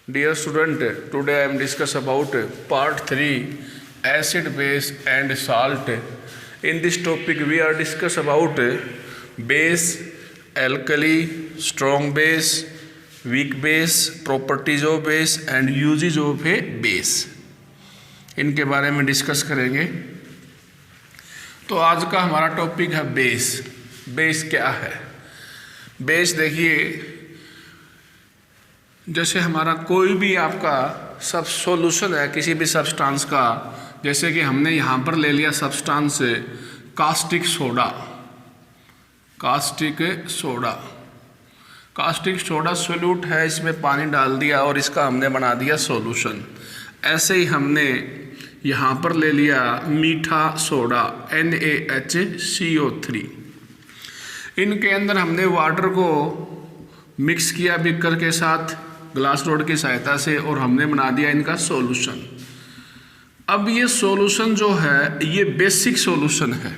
Dear student, today I am discuss about part 3 acid, base and salt. In this topic we are discuss about base, alkali, strong base, weak base, properties of base and uses of a base. इनके बारे में discuss करेंगे। तो आज का हमारा topic है base. Base क्या है? बेस देखिए, जैसे हमारा कोई भी आपका सब सॉल्यूशन है किसी भी सब्सटेंस का, जैसे कि हमने यहाँ पर ले लिया substance caustic soda. Caustic soda solute है, इसमें पानी डाल दिया और इसका हमने बना दिया सॉल्यूशन। ऐसे ही हमने यहाँ पर ले लिया मीठा सोडा NaHCO3। इनके अंदर हमने वाटर को मिक्स किया बीकर के साथ ग्लास रॉड की सहायता से और हमने बना दिया इनका सॉल्यूशन। अब ये सॉल्यूशन जो है ये बेसिक सॉल्यूशन है।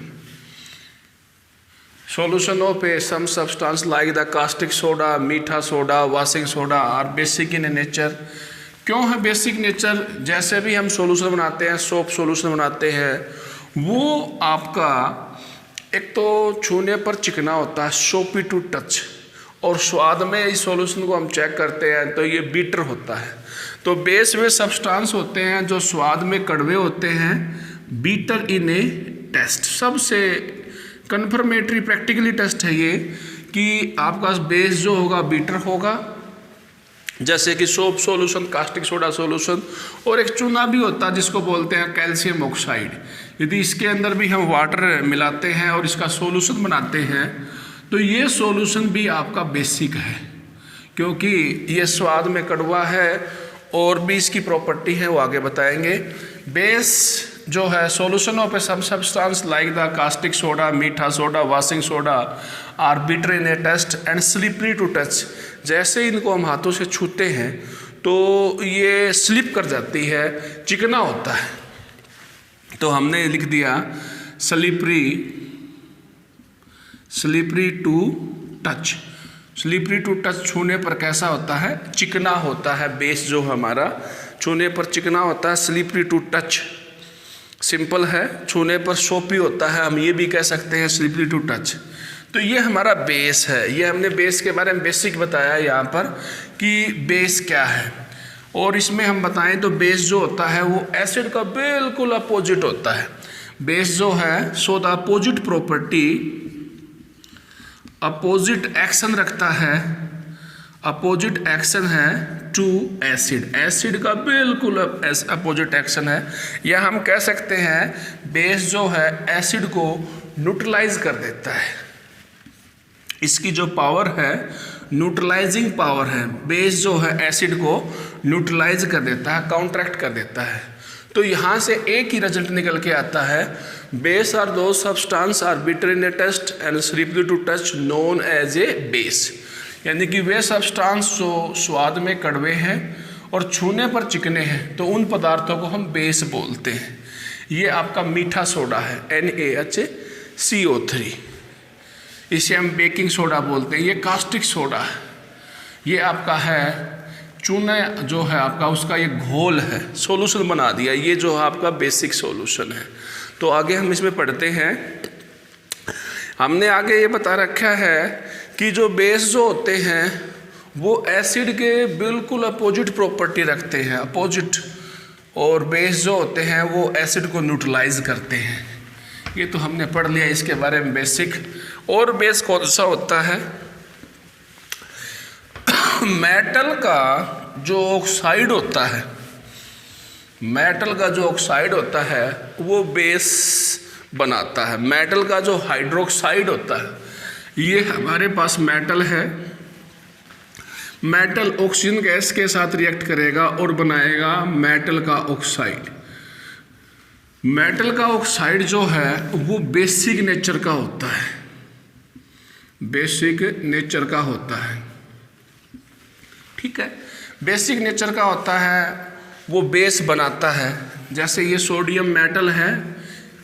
Solution of a some substance like the caustic soda, मीठा soda, washing soda are basic in nature. क्यों है बेसिक नेचर? जैसे भी हम सॉल्यूशन बनाते हैं, सोप सॉल्यूशन बनाते हैं, वो आपका एक तो छूने पर चिकना होता है, सोपी टू टच, और स्वाद में इस सॉल्यूशन को हम चेक करते हैं तो ये बीटर होता है। तो बेस वे सब्सटेंस होते हैं जो स्वाद में कड़वे होते हैं, बीटर इन ए टेस्ट। सबसे कन्फर्मेटरी प्रैक्टिकली टेस्ट है ये कि आपका बेस जो होगा बीटर होगा, जैसे कि soap solution, caustic soda solution, और एक चूना भी होता है जिसको बोलते हैं कैल्शियम ऑक्साइड। यदि इसके अंदर भी हम वाटर मिलाते हैं और इसका सॉल्यूशन बनाते हैं तो ये सॉल्यूशन भी आपका बेसिक है, क्योंकि ये स्वाद में कड़वा है और भी इसकी प्रॉपर्टी है, वो आगे बताएंगे। बेस जो है solution of a some substance like the caustic soda, मीठा soda, washing soda are bitter in a taste and slippery to touch. जैसे इनको हम हाथों से छूते हैं तो ये स्लिप कर जाती है, चिकना होता है। तो हमने लिख दिया slippery to touch. Slippery to touch छूने पर कैसा होता है? चिकना होता है। बेस जो हमारा छूने पर चिकना होता है, स्लिपरी टू टच। सिंपल है, छूने पर सोपी होता है, हम ये भी कह सकते हैं स्लिपरी टू टच। तो ये हमारा बेस है। ये हमने बेस के बारे में बेसिक बताया यहाँ पर कि बेस क्या है। और इसमें हम बताएं तो बेस जो होता है वो एसिड का बिल्कुल अपोजिट होता है। बेस जो है so the opposite property, opposite action रखता है, अपोजिट एक्शन है टू एसिड। एसिड का बिल्कुल अपोजिट एक्शन है, या हम कह सकते हैं बेस जो है एसिड को न्यूट्रलाइज कर देता है। इसकी जो पावर है न्यूट्रलाइजिंग पावर है। बेस जो है एसिड को न्यूट्रलाइज कर देता है, काउंटरैक्ट कर देता है। तो यहाँ से एक ही रिजल्ट निकल के आता है, base are the substance are bitter in a taste and slippery to touch known as a base. यानी कि वे सब्सटेंस जो स्वाद में कड़वे हैं और छूने पर चिकने हैं, तो उन पदार्थों को हम बेस बोलते हैं। ये आपका मीठा सोडा है NaHCO3, इसे हम बेकिंग सोडा बोलते हैं। ये कास्टिक सोडा है, ये आपका है चूना जो है आपका, उसका ये घोल है, सॉल्यूशन बना दिया। ये जो आपका बेसिक सॉल्यूशन है। तो आगे हम इसमें पढ़ते हैं। हमने आगे ये बता रखा है कि जो बेस जो होते हैं वो एसिड के बिल्कुल अपोजिट प्रॉपर्टी रखते हैं, अपोजिट। और बेस जो होते हैं वो एसिड को न्यूट्रलाइज करते हैं। ये तो हमने पढ़ लिया इसके बारे में बेसिक। और बेस कौन सा होता है? मेटल का जो ऑक्साइड होता है, मेटल का जो ऑक्साइड होता है वो बेस बनाता है। मेटल का जो हाइड्रोक्साइड होता है, ये हमारे पास मेटल है, मेटल ऑक्सीजन गैस के साथ रिएक्ट करेगा और बनाएगा मेटल का ऑक्साइड। मेटल का ऑक्साइड जो है वो बेसिक नेचर का होता है, बेसिक नेचर का होता है। ठीक है, बेसिक नेचर का होता है, वो बेस बनाता है। जैसे ये सोडियम मेटल है,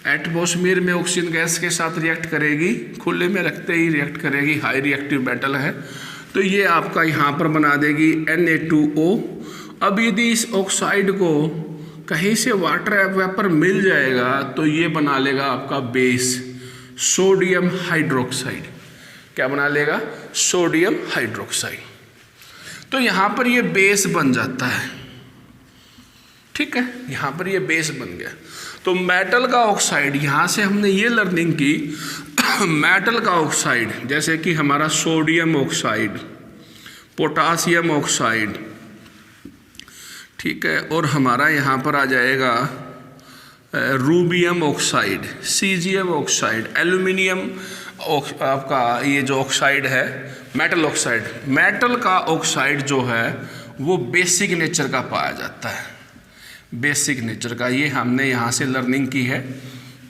एटमॉस्फेयर में ऑक्सीजन गैस के साथ रिएक्ट करेगी, खुले में रखते ही रिएक्ट करेगी, हाई रिएक्टिव मेटल है। तो ये आपका यहाँ पर बना देगी Na2O अब यदि इस ऑक्साइड को कहीं से वाटर वेपर मिल जाएगा तो ये बना लेगा आपका बेस, सोडियम हाइड्रोक्साइड। क्या बना लेगा? Sodium hydroxide. तो यहाँ पर ये बेस बन जाता है, ठीक है, यहाँ पर ये बेस बन गया। तो मेटल का ऑक्साइड, यहाँ से हमने ये लर्निंग की मेटल का ऑक्साइड, जैसे कि हमारा सोडियम ऑक्साइड, पोटासियम ऑक्साइड, ठीक है, और हमारा यहाँ पर आ जाएगा rubidium oxide, caesium oxide, aluminium आपका ये जो ऑक्साइड है मेटल ऑक्साइड। मेटल का ऑक्साइड जो है वो बेसिक नेचर का पाया जाता है, बेसिक नेचर का, ये हमने यहाँ से लर्निंग की है।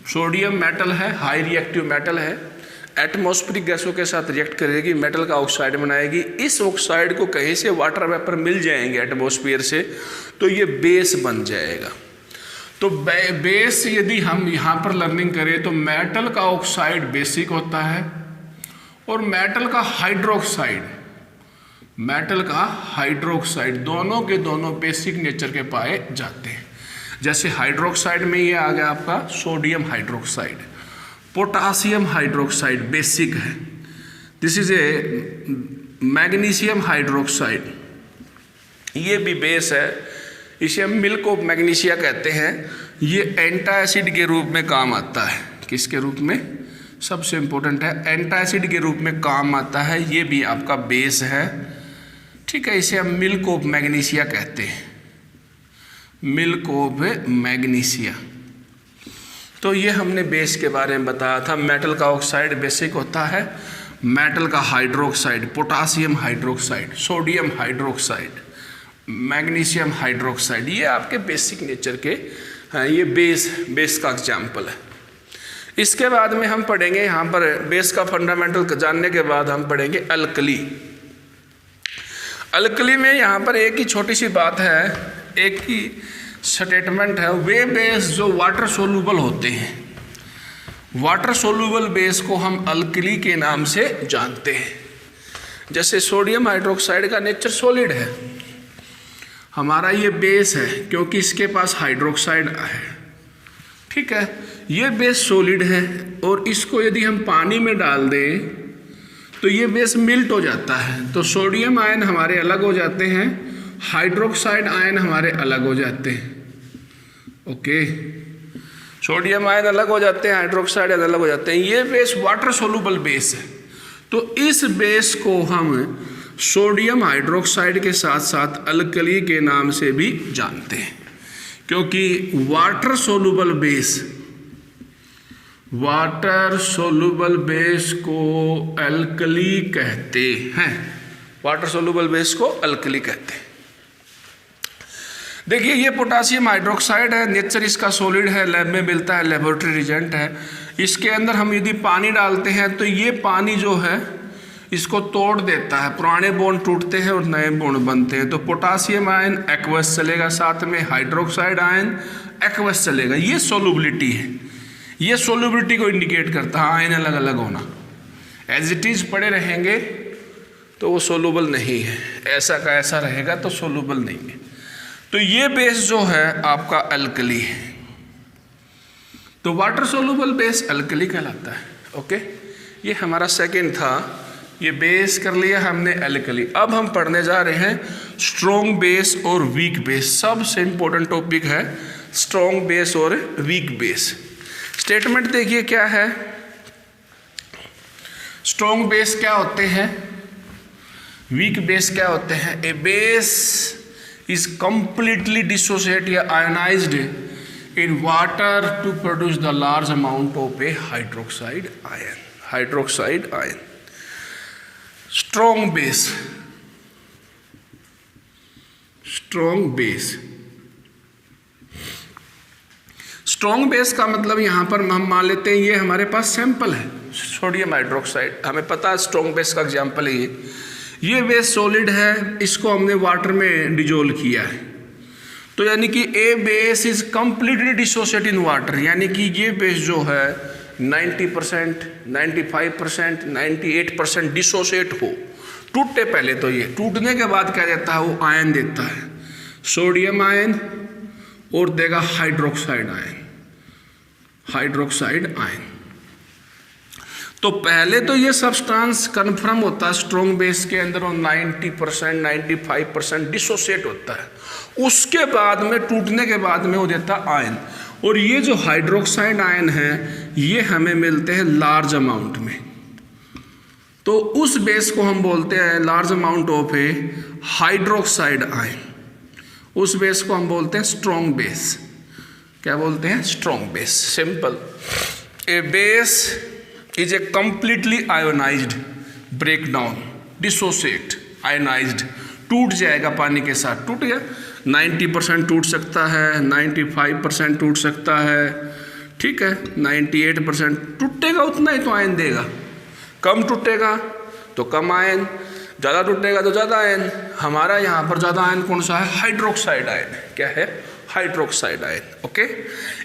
सोडियम मेटल है, हाई रिएक्टिव मेटल है, एटमॉस्फेरिक गैसों के साथ रिएक्ट करेगी, मेटल का ऑक्साइड बनाएगी। इस ऑक्साइड को कहीं से वाटर वेपर मिल जाएंगे एटमॉस्फेयर से तो ये बेस बन जाएगा। तो बेस यदि हम यहाँ पर लर्निंग करें तो मेटल का ऑक्साइड बेसिक होता है और मेटल का हाइड्रोक्साइड, मेटल का हाइड्रोक्साइड, दोनों के दोनों बेसिक नेचर के पाए जाते हैं। जैसे हाइड्रोक्साइड में ये आ गया आपका sodium hydroxide, potassium hydroxide basic है, this is a magnesium hydroxide, ये भी बेस है, इसे हम मिल्क ऑफ मैग्नीशिया कहते हैं। ये एंटासिड के रूप में काम आता है, किसके रूप में? सबसे इम्पोर्टेंट है, एंटासिड के रूप में काम आता है, ये भी आपका बेस है, ठीक है, इसे हम मिल्क ऑफ मैग्नीशिया कहते हैं, मिल्क ऑफ मैग्नीशिया। तो ये हमने बेस के बारे में बताया था। मेटल का ऑक्साइड बेसिक होता है, मेटल का hydroxide, potassium hydroxide, sodium hydroxide, magnesium hydroxide, ये आपके बेसिक नेचर के हैं, ये बेस का एग्जाम्पल है। इसके बाद में हम पढ़ेंगे, यहाँ पर बेस का फंडामेंटल जानने के बाद हम पढ़ेंगे अल्कली। अल्कली में यहाँ पर एक ही छोटी सी बात है, एक ही स्टेटमेंट है, वे बेस जो वाटर सोल्यूबल होते हैं, वाटर सोल्यूबल बेस को हम अल्कली के नाम से जानते हैं। जैसे सोडियम हाइड्रोक्साइड का नेचर सॉलिड है, हमारा ये बेस है क्योंकि इसके पास हाइड्रोक्साइड है, ठीक है, ये बेस सॉलिड है और इसको यदि हम पानी में डाल दें तो ये बेस मिल्ट हो जाता है, तो सोडियम आयन हमारे अलग हो जाते हैं, हाइड्रोक्साइड आयन हमारे अलग हो जाते हैं, ओके, सोडियम आयन अलग हो जाते हैं, हाइड्रोक्साइड आयन अलग हो जाते हैं। ये बेस वाटर सोल्यूबल बेस है, तो इस बेस को हम सोडियम हाइड्रोक्साइड के साथ साथ अल्कली के नाम से भी जानते हैं, क्योंकि वाटर सोल्यूबल बेस को अल्कली कहते हैं, वाटर सोल्यूबल बेस को अल्कली कहते हैं। देखिए ये पोटासियम हाइड्रोक्साइड है, नेचर इसका सॉलिड है, लैब में मिलता है, लेबोरेटरी रिजेंट है। इसके अंदर हम यदि पानी डालते हैं तो ये पानी जो है इसको तोड़ देता है, पुराने बॉन्ड टूटते हैं और नए बॉन्ड बनते हैं। तो पोटासियम आयन एक्वस चलेगा, साथ में हाइड्रोक्साइड आयन एक्वस चलेगा, ये सोल्यूबिलिटी है, ये सोल्यूबिलिटी को इंडिकेट करता है, आयन अलग अलग होना। एज इट इज पड़े रहेंगे तो वो सोल्यूबल नहीं है, ऐसा का ऐसा रहेगा तो सोल्यूबल नहीं है। तो ये बेस जो है आपका अल्कली है, तो वाटर सोल्यूबल बेस अल्कली कहलाता है, ओके। ये हमारा सेकंड था, ये बेस कर लिया हमने अल्कली। अब हम पढ़ने जा रहे हैं स्ट्रॉन्ग बेस और वीक बेस, सबसे इंपॉर्टेंट टॉपिक है स्ट्रॉन्ग बेस और वीक बेस। स्टेटमेंट देखिए क्या है, स्ट्रॉन्ग बेस क्या होते हैं, वीक बेस क्या होते हैं। A base is completely dissociate या ionised in water to produce the large amount of a hydroxide ion. Strong base का मतलब यहाँ पर हम मान लेते हैं ये हमारे पास सैंपल है सोडियम हाइड्रोक्साइड, हमें पता है स्ट्रॉन्ग बेस का एग्जाम्पल है ये बेस सॉलिड है, इसको हमने वाटर में डिजोल्व किया है, तो यानी कि a base is completely dissociate in water, यानी कि ये बेस जो है 90%, 95%, 98% डिसोसिएट हो, टूटे पहले, तो ये टूटने के बाद क्या देता है, वो आयन देता है, सोडियम आयन और देगा हाइड्रोक्साइड आयन, हाइड्रोक्साइड आयन। तो पहले तो ये सब्सटेंस कन्फर्म होता है स्ट्रॉन्ग बेस के अंदर और 90% 95% डिसोसिएट होता है। उसके बाद में टूटने के बाद में वो देता है आयन। और ये जो हाइड्रोक्साइड आयन है ये हमें मिलते हैं लार्ज अमाउंट में, तो उस बेस को हम बोलते हैं large amount of a hydroxide ion. उस बेस को हम बोलते हैं स्ट्रॉन्ग बेस। क्या बोलते हैं? Strong base. Simple, A base is a completely ionised breakdown, dissociate, ionised, टूट जाएगा पानी के साथ। टूट गया, 90% टूट सकता है, 95% टूट सकता है, ठीक है, 98% टूटेगा, उतना ही तो आयन देगा। कम टूटेगा तो कम आयन, ज़्यादा टूटेगा तो ज़्यादा आयन। हमारा यहाँ पर ज़्यादा आयन कौन सा है? Hydroxide ion. क्या है? Hydroxide ion. ओके,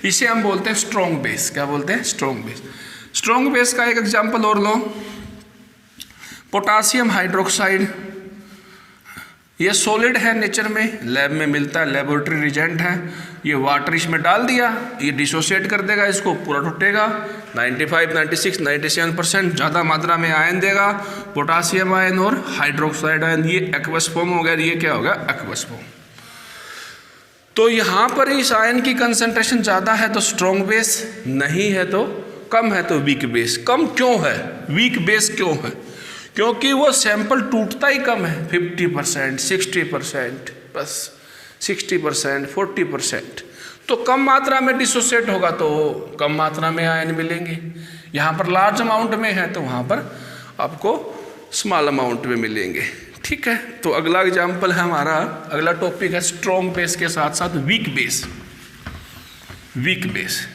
इसे हम बोलते हैं स्ट्रॉन्ग बेस। क्या बोलते हैं? Strong base. स्ट्रॉन्ग बेस का एक एग्जाम्पल और लो, पोटासियम हाइड्रोक्साइड। ये सॉलिड है नेचर में, लैब में मिलता है, लेबोरेटरी रिजेंट है। ये वाटर इसमें डाल दिया, ये डिसोसिएट कर देगा, इसको पूरा टूटेगा। 95, 96, 97% ज़्यादा मात्रा में आयन देगा, पोटासियम आयन और हाइड्रोक्साइड आयन। ये एक्वस फॉर्म हो गया, ये क्या हो गया? Aqueous form. तो यहाँ पर इस आयन की कंसंट्रेशन ज़्यादा है तो स्ट्रॉन्ग बेस, नहीं है तो कम है तो वीक बेस। कम क्यों है? वीक बेस क्यों है? क्योंकि वो सैंपल टूटता ही कम है, 50%, 60%, बस 60%, 40%। तो कम मात्रा में डिसोसिएट होगा तो कम मात्रा में आयन मिलेंगे। यहाँ पर लार्ज अमाउंट में है तो वहाँ पर आपको स्मॉल अमाउंट में मिलेंगे। ठीक है, तो अगला एग्जाम्पल है हमारा, अगला टॉपिक है स्ट्रॉन्ग बेस के साथ साथ weak base. Weak base,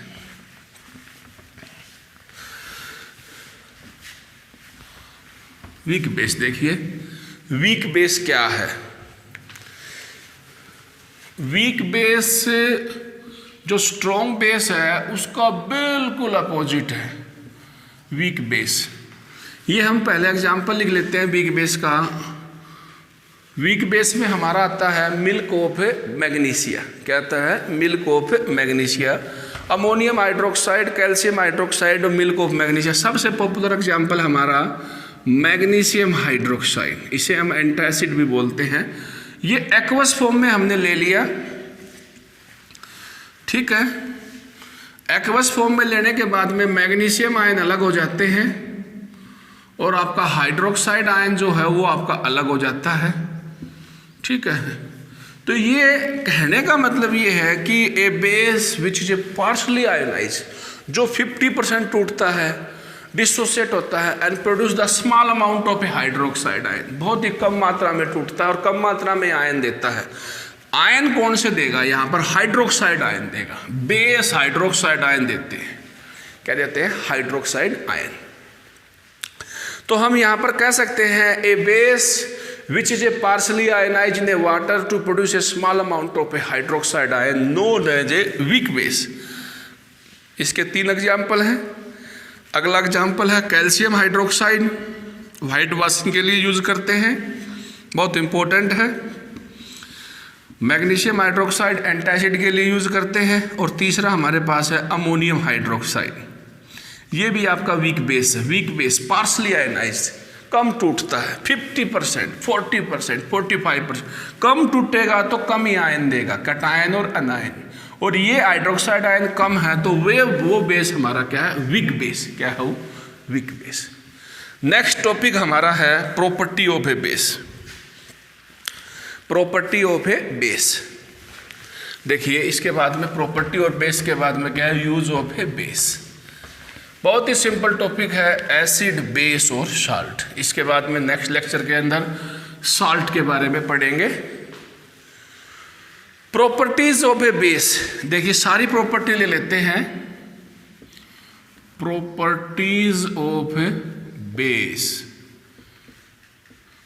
weak base देखिए, वीक बेस क्या है? वीक बेस जो स्ट्रॉन्ग बेस है उसका बिल्कुल अपोजिट है वीक बेस। ये हम पहले एग्जांपल लिख लेते हैं वीक बेस का। वीक बेस में हमारा आता है मिल्क ऑफ मैग्नीशिया। क्या आता है? Milk of magnesia. Ammonium hydroxide, calcium hydroxide और मिल्क ऑफ मैग्नीशिया। सबसे पॉपुलर एग्जांपल हमारा मैग्नीशियम हाइड्रोक्साइड, इसे हम एंटासिड भी बोलते हैं। ये एक्वस फॉर्म में हमने ले लिया, ठीक है। एक्वस फॉर्म में लेने के बाद में मैग्नीशियम आयन अलग हो जाते हैं और आपका हाइड्रोक्साइड आयन जो है वो आपका अलग हो जाता है, ठीक है। तो ये कहने का मतलब ये है कि a base which is a partially ionize, जो 50% टूटता है, डिसोसिएट होता है and produce the small amount of a hydroxide ion, बहुत ही कम मात्रा में टूटता है और कम मात्रा में आयन देता है। आयन कौन से देगा? यहाँ पर हाइड्रोक्साइड आयन देगा। बेस हाइड्रोक्साइड आयन देते हैं। क्या देते हैं? Hydroxide ion. तो हम यहाँ पर कह सकते हैं a base which is a partially ionized in a water to produce a small amount of a hydroxide ion known as a weak base। इसके 3 एग्जाम्पल हैं। अगला एग्जाम्पल है कैल्शियम हाइड्रोक्साइड, वाइट वॉशिंग के लिए यूज करते हैं, बहुत important है। मैग्नीशियम हाइड्रोक्साइड एंटासिड के लिए यूज करते हैं। और तीसरा हमारे पास है अमोनियम हाइड्रोक्साइड, ये भी आपका वीक बेस है। वीक बेस पार्शली आयनाइज्ड, कम टूटता है, 50%, 40%, 45%। कम टूटेगा तो कम ही आयन देगा, कैटायन और अनायन। और ये हाइड्रोक्साइड आयन कम है तो वो बेस हमारा क्या है? Weak base. क्या है वो? Weak base. नेक्स्ट टॉपिक हमारा है property of a base. Property of a base, देखिए इसके बाद में प्रॉपर्टी और बेस के बाद में क्या है? Use of a base. बहुत ही सिंपल टॉपिक है, एसिड, बेस और साल्ट। इसके बाद में नेक्स्ट लेक्चर के अंदर साल्ट के बारे में पढ़ेंगे। प्रॉपर्टीज ऑफ ए बेस, देखिए सारी प्रॉपर्टी ले लेते हैं। प्रॉपर्टीज ऑफ ए बेस,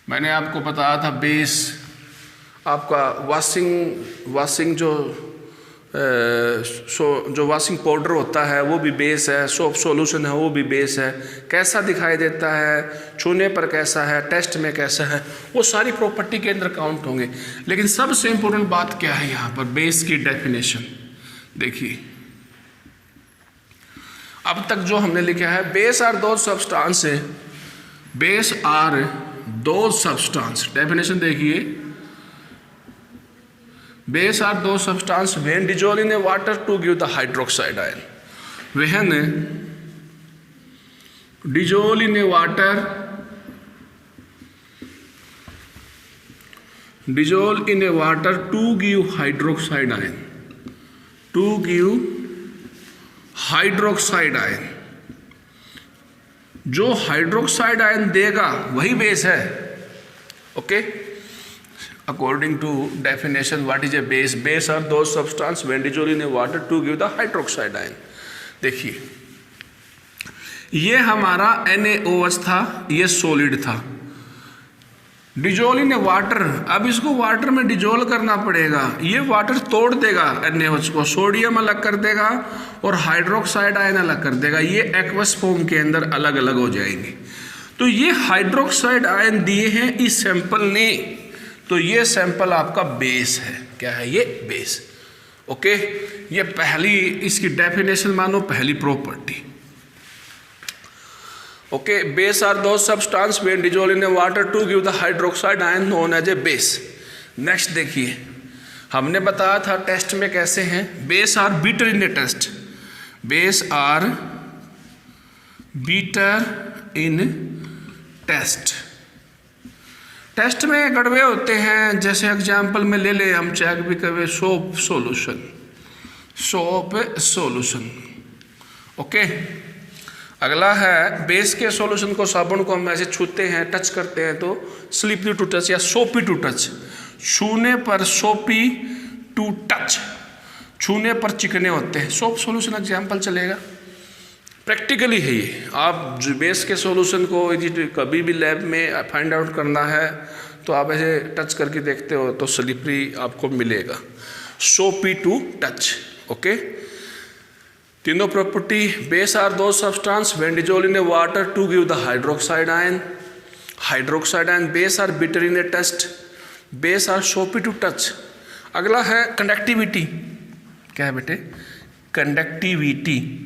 मैंने आपको बताया था बेस आपका वॉशिंग जो जो वॉशिंग पाउडर होता है वो भी बेस है, सोप सॉल्यूशन है वो भी बेस है, कैसा दिखाई देता है, छूने पर कैसा है, टेस्ट में कैसा है, वो सारी प्रॉपर्टी के अंदर काउंट होंगे। लेकिन सबसे इम्पोर्टेंट बात क्या है यहाँ पर, बेस की डेफिनेशन देखिए। अब तक जो हमने लिखा है, base are the substance, base are the substance, definition देखिए, base are the substance when dissolved in a water to give the hydroxide ion. When dissolved in a water, dissolved in a water to give hydroxide ion, to give hydroxide ion, जो hydroxide ion देगा वही base है। Okay, according to definition, what is a base? Base are those substances when dissolved in a water to give the hydroxide ion. देखिए, ये हमारा NaOH था, ये solid था, डिजोल्व इन ए वाटर। अब इसको वाटर में डिजोल्व करना पड़ेगा, ये वाटर तोड़ देगा NaOH को, सोडियम अलग कर देगा और हाइड्रोक्साइड आयन अलग कर देगा, ये एक्वस फॉर्म के अंदर अलग अलग हो जाएंगे। तो ये हाइड्रोक्साइड आयन दिए हैं इस सैंपल ने, तो ये सैंपल आपका बेस है। क्या है ये? बेस। ओके, ये पहली इसकी डेफिनेशन मानो, पहली property. Okay, base are the substance when dissolved in water to give the hydroxide ion known as a base. Next देखिए, हमने बताया था टेस्ट में कैसे हैं, base are bitter in a taste, base are bitter in taste. Taste में कड़वे होते हैं, जैसे एग्जाम्पल में ले ले हम, चेक भी करें, soap solution, soap solution. Okay, अगला है बेस के सॉल्यूशन को, साबुन को हम ऐसे छूते हैं, टच करते हैं तो स्लिपरी टू टच या सोपी टू टच, छूने पर सोपी टू टच, छूने पर चिकने होते हैं, सोप सॉल्यूशन एग्जाम्पल चलेगा। प्रैक्टिकली है ये, आप बेस के सॉल्यूशन को यदि कभी भी लैब में फाइंड आउट करना है तो आप ऐसे टच करके देखते हो तो स्लिपरी आपको मिलेगा, सोपी टू टच। ओके, तीनों property, base are the substance when dissolved in a water to give the hydroxide ion, hydroxide ion base are bitter in a taste, base are soapy to touch. अगला है conductivity. क्या है बेटे? Conductivity.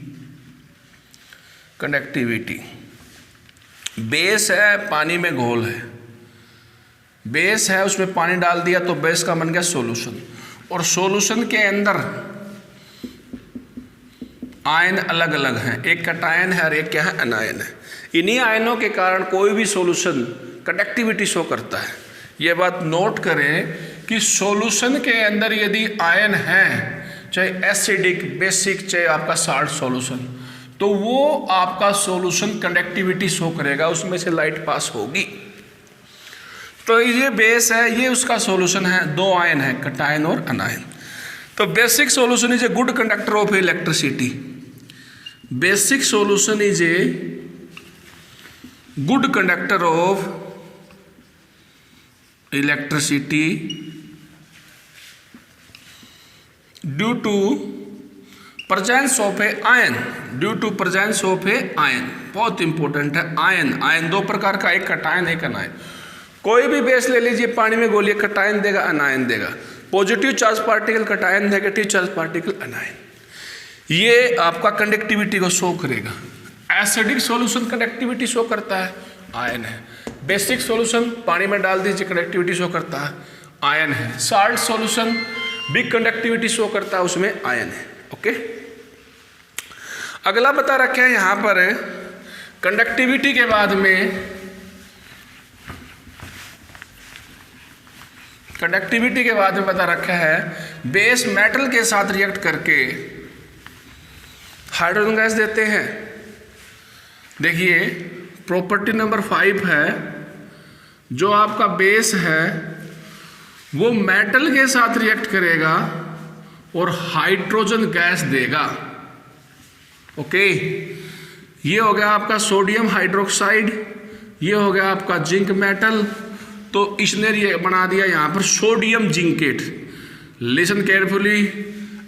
Conductivity, base है, पानी में घोल है, बेस है उसमें पानी डाल दिया तो बेस का बन गया सॉल्यूशन, और सॉल्यूशन के अंदर आयन अलग अलग हैं, एक कैटायन है और एक क्या है? अनायन है। इन्हीं आयनों के कारण कोई भी सॉल्यूशन कंडक्टिविटी शो करता है। ये बात नोट करें कि सॉल्यूशन के अंदर यदि आयन है, चाहे एसिडिक, बेसिक, चाहे आपका साल्ट सॉल्यूशन, तो वो आपका सॉल्यूशन कंडक्टिविटी शो करेगा, उसमें से लाइट पास होगी। तो ये बेस है, ये उसका सॉल्यूशन है, दो आयन है, कैटायन और अनायन। तो basic solution is a good conductor of electricity, basic solution is a good conductor of electricity due to presence of a ion, due to presence of a ion. बहुत important है ion. Ion दो प्रकार का, एक cation एक अनायन। कोई भी base ले लीजिए, पानी में घोलिए, कैटायन देगा अनायन देगा, positive charge particle cation, negative charge particle अनायन। ये आपका कंडक्टिविटी को शो करेगा। एसिडिक सॉल्यूशन कंडक्टिविटी शो करता है, आयन है। बेसिक सॉल्यूशन पानी में डाल दीजिए, कंडक्टिविटी शो करता है, आयन है। Salt solution big conductivity show करता है, उसमें आयन है। ओके, अगला बता रखे हैं यहां पर कंडक्टिविटी के बाद में, कंडक्टिविटी के बाद में बता रखा है बेस मेटल के साथ रिएक्ट करके हाइड्रोजन गैस देते हैं। देखिए प्रॉपर्टी नंबर 5 है, जो आपका बेस है वो मेटल के साथ रिएक्ट करेगा और हाइड्रोजन गैस देगा। ओके, ये हो गया आपका सोडियम हाइड्रोक्साइड, ये हो गया आपका जिंक मेटल। तो इसने ये बना दिया यहाँ पर sodium zincate. Listen carefully,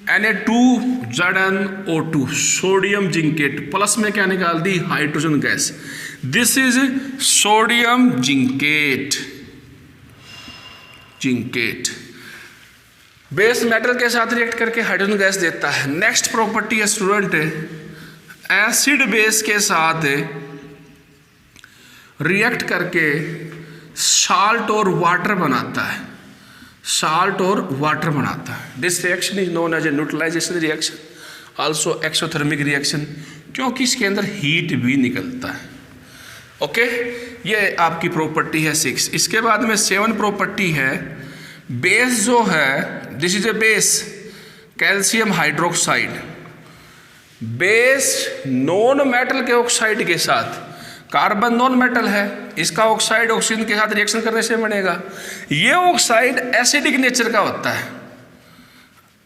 Na2Zn O2 sodium zincate, plus में क्या निकाल दी, hydrogen gas. This is sodium zincate. Base metal के साथ रिएक्ट करके हाइड्रोजन गैस देता है। नेक्स्ट प्रॉपर्टी है स्टूडेंट, एसिड बेस के साथ रिएक्ट करके साल्ट और वाटर बनाता है। This reaction is known as a neutralisation reaction, also exothermic reaction, क्योंकि इसके अंदर हीट भी निकलता है। ओके, ये आपकी प्रॉपर्टी है 6। इसके बाद में 7 प्रॉपर्टी है, बेस जो है, this is a base calcium hydroxide. Base non metal के ऑक्साइड के साथ, कार्बन नॉन मेटल है, इसका ऑक्साइड ऑक्सीजन के साथ रिएक्शन करने से बनेगा। ये ऑक्साइड एसिडिक नेचर का होता है,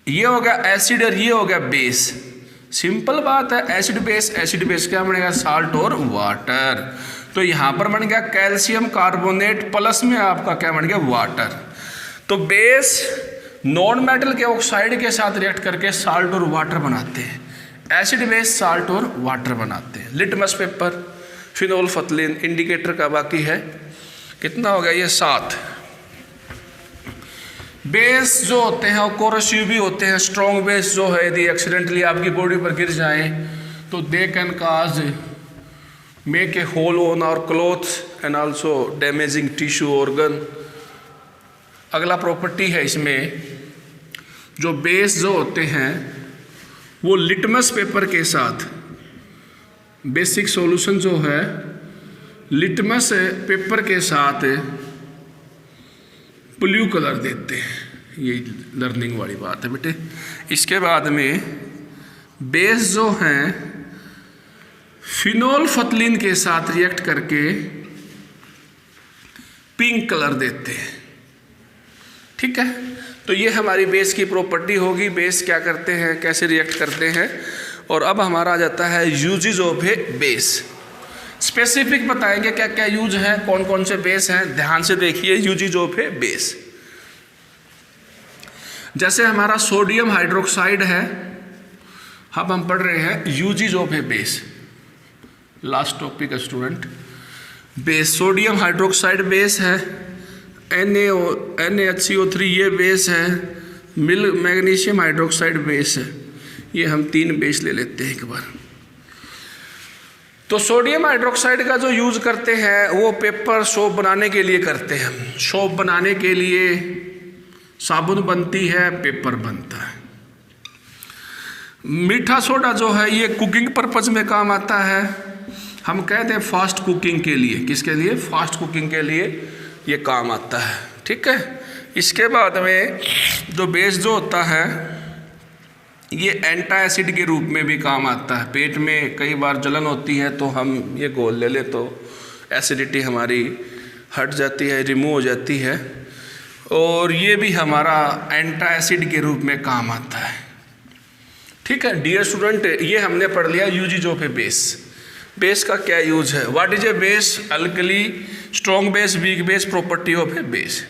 ये हो गया एसिड और ये हो गया बेस। सिंपल बात है, एसिड बेस क्या बनेगा, साल्ट और वाटर। तो यहां पर बन गया कैल्शियम कार्बोनेट, प्लस में आपका क्या बन गया, वाटर। तो बेस नॉन मेटल के ऑक्साइड के साथ रिएक्ट करके साल्ट और वाटर बनाते हैं, एसिड बेस साल्ट और वाटर बनाते हैं। लिटमस पेपर, फिनोल्फथलीन, इंडिकेटर का बाकी है, कितना हो गया, ये 7। बेस जो होते हैं वो कोरोसिव भी होते हैं। स्ट्रॉन्ग बेस जो है, यदि एक्सीडेंटली आपकी बॉडी पर गिर जाए तो they can cause make a hole on our cloth and also damaging tissue organ. अगला प्रॉपर्टी है इसमें, जो बेस जो होते हैं वो लिटमस पेपर के साथ, बेसिक सॉल्यूशन जो है लिटमस पेपर के साथ ब्लू कलर देते हैं। ये लर्निंग वाली बात है बेटे। इसके बाद में बेस जो हैं फिनोल्फथलीन के साथ रिएक्ट करके पिंक कलर देते हैं। ठीक है, तो ये हमारी बेस की प्रॉपर्टी होगी, बेस क्या करते हैं, कैसे रिएक्ट करते हैं। और अब हमारा आ जाता है usages of a base. Specific बताएंगे क्या क्या यूज है, कौन कौन से बेस हैं, ध्यान से देखिए। यूजेज ऑफ ए बेस, जैसे हमारा सोडियम हाइड्रोक्साइड है, अब हम पढ़ रहे हैं uses of a base. Last topic है student, base. Sodium hydroxide base है, NaHCO3 ये बेस है, मैग्नीशियम हाइड्रोक्साइड बेस है। ये हम 3 बेस ले लेते हैं एक बार। तो सोडियम हाइड्रोक्साइड का जो यूज करते हैं वो पेपर सोप बनाने के लिए करते हैं। सोप बनाने के लिए साबुन बनती है, पेपर बनता है। मीठा सोडा जो है ये कुकिंग पर्पज में काम आता है। हम कहते हैं फास्ट कुकिंग के लिए, किसके लिए, फास्ट कुकिंग के लिए ये काम आता है। ठीक है, इसके बाद में जो बेस जो होता है ये एंटा एसिड के रूप में भी काम आता है। पेट में कई बार जलन होती है तो हम ये घोल ले ले तो एसिडिटी हमारी हट जाती है, रिमूव हो जाती है, और ये भी हमारा एंटा एसिड के रूप में काम आता है। ठीक है डियर स्टूडेंट, ये हमने पढ़ लिया usages of a base. Base का क्या यूज है, what is a base, alkali, strong base, weak base, property of a base.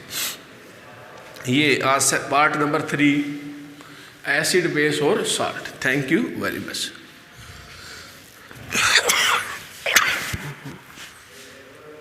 ये आज पार्ट नंबर 3 एसिड बेस और salt. Thank you very much.